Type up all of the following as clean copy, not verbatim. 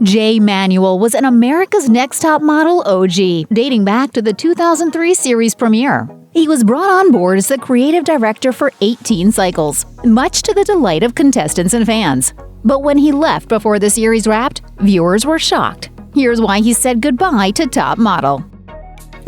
Jay Manuel was an America's Next Top Model OG, dating back to the 2003 series premiere. He was brought on board as the creative director for 18 cycles, much to the delight of contestants and fans. But when he left before the series wrapped, viewers were shocked. Here's why he said goodbye to Top Model.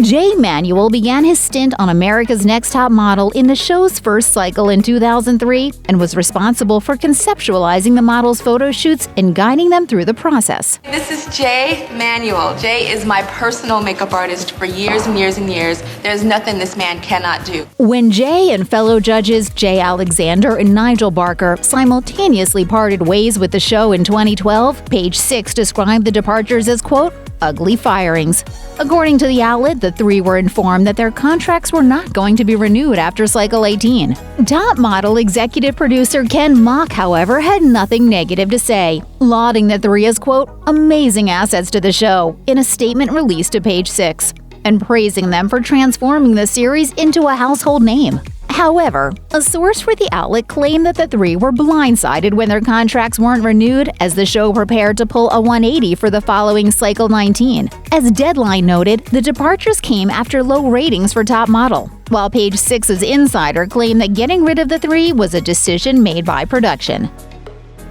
Jay Manuel began his stint on America's Next Top Model in the show's first cycle in 2003 and was responsible for conceptualizing the models' photo shoots and guiding them through the process. This is Jay Manuel. Jay is my personal makeup artist for years and years and years. There's nothing this man cannot do. When Jay and fellow judges Jay Alexander and Nigel Barker simultaneously parted ways with the show in 2012, Page Six described the departures as, quote, ugly firings. According to the outlet, the three were informed that their contracts were not going to be renewed after cycle 18. Top Model executive producer Ken Mock, however, had nothing negative to say, lauding the three as, quote, amazing assets to the show in a statement released to Page Six, and praising them for transforming the series into a household name. However, a source for the outlet claimed that the three were blindsided when their contracts weren't renewed as the show prepared to pull a 180 for the following cycle 19. As Deadline noted, the departures came after low ratings for Top Model, while Page Six's insider claimed that getting rid of the three was a decision made by production.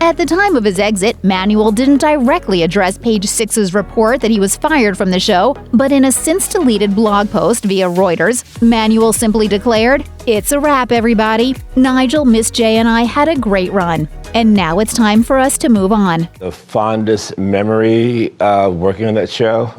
At the time of his exit, Manuel didn't directly address Page Six's report that he was fired from the show, but in a since-deleted blog post via Reuters, Manuel simply declared, "It's a wrap, everybody. Nigel, Miss J, and I had a great run, and now it's time for us to move on." The fondest memory working on that show?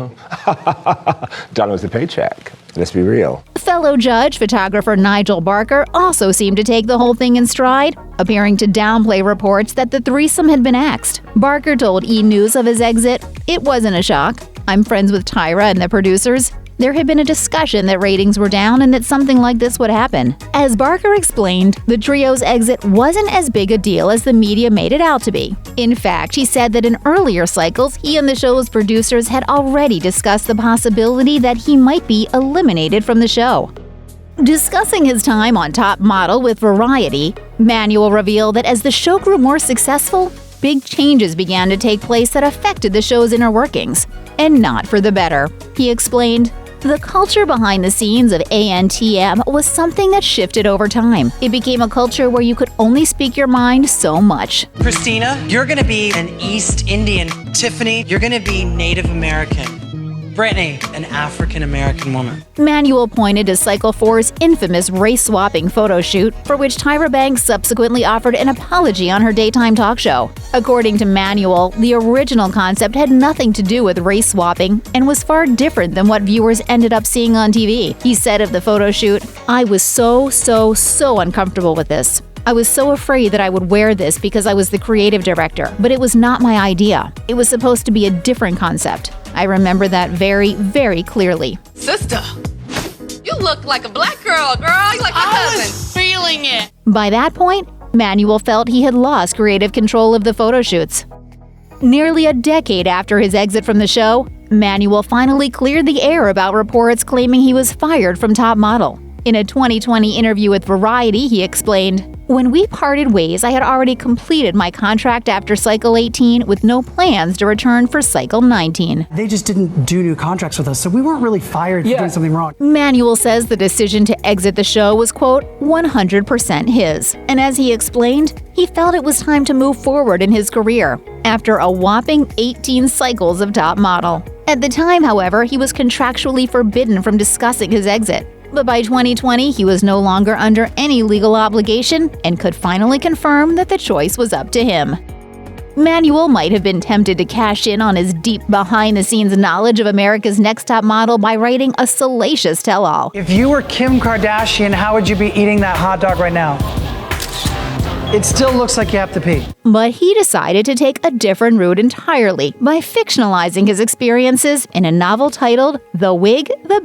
Done with the paycheck. Let's be real. Fellow judge photographer Nigel Barker also seemed to take the whole thing in stride, appearing to downplay reports that the threesome had been axed. Barker told E! News of his exit, "It wasn't a shock. I'm friends with Tyra and the producers. There had been a discussion that ratings were down and that something like this would happen." As Barker explained, the trio's exit wasn't as big a deal as the media made it out to be. In fact, he said that in earlier cycles, he and the show's producers had already discussed the possibility that he might be eliminated from the show. Discussing his time on Top Model with Variety, Manuel revealed that as the show grew more successful, big changes began to take place that affected the show's inner workings, and not for the better. He explained, "The culture behind the scenes of ANTM was something that shifted over time. It became a culture where you could only speak your mind so much." Christina, you're gonna be an East Indian. Tiffany, you're gonna be Native American. Brittany, an African American woman. Manuel pointed to Cycle 4's infamous race-swapping photo shoot, for which Tyra Banks subsequently offered an apology on her daytime talk show. According to Manuel, the original concept had nothing to do with race-swapping and was far different than what viewers ended up seeing on TV. He said of the photo shoot, "I was so uncomfortable with this. I was so afraid that I would wear this because I was the creative director, but it was not my idea. It was supposed to be a different concept. I remember that very, very clearly." Sister, you look like a black girl. You like my cousin. I was feeling it. By that point, Manuel felt he had lost creative control of the photo shoots. Nearly a decade after his exit from the show, Manuel finally cleared the air about reports claiming he was fired from Top Model. In a 2020 interview with Variety, he explained, "When we parted ways, I had already completed my contract after cycle 18 with no plans to return for cycle 19. They just didn't do new contracts with us, so we weren't really fired for doing something wrong." Manuel says the decision to exit the show was, quote, 100% his. And as he explained, he felt it was time to move forward in his career after a whopping 18 cycles of Top Model. At the time, however, he was contractually forbidden from discussing his exit. But by 2020, he was no longer under any legal obligation and could finally confirm that the choice was up to him. Manuel might have been tempted to cash in on his deep behind-the-scenes knowledge of America's Next Top Model by writing a salacious tell-all. If you were Kim Kardashian, how would you be eating that hot dog right now? It still looks like you have to pee. But he decided to take a different route entirely by fictionalizing his experiences in a novel titled The Wig, the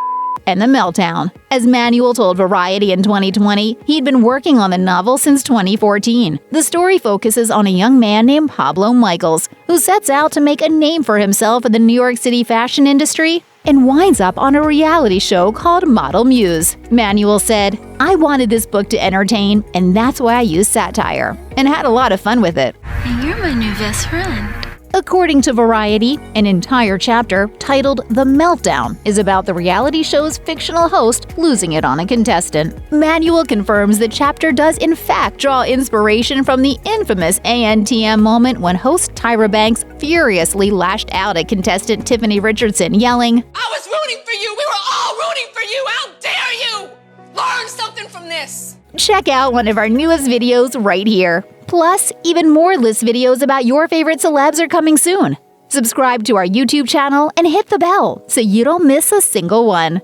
and the Meltdown. As Manuel told Variety in 2020, he'd been working on the novel since 2014. The story focuses on a young man named Pablo Michaels, who sets out to make a name for himself in the New York City fashion industry and winds up on a reality show called Model Muse. Manuel said, "I wanted this book to entertain, and that's why I used satire, and had a lot of fun with it." And you're my new best friend. According to Variety, an entire chapter titled The Meltdown is about the reality show's fictional host losing it on a contestant. Manuel confirms the chapter does in fact draw inspiration from the infamous ANTM moment when host Tyra Banks furiously lashed out at contestant Tiffany Richardson, yelling, I was rooting for you. We were all rooting for you. How dare you? Learn something from this. Check out one of our newest videos right here. Plus, even more list videos about your favorite celebs are coming soon. Subscribe to our YouTube channel and hit the bell so you don't miss a single one.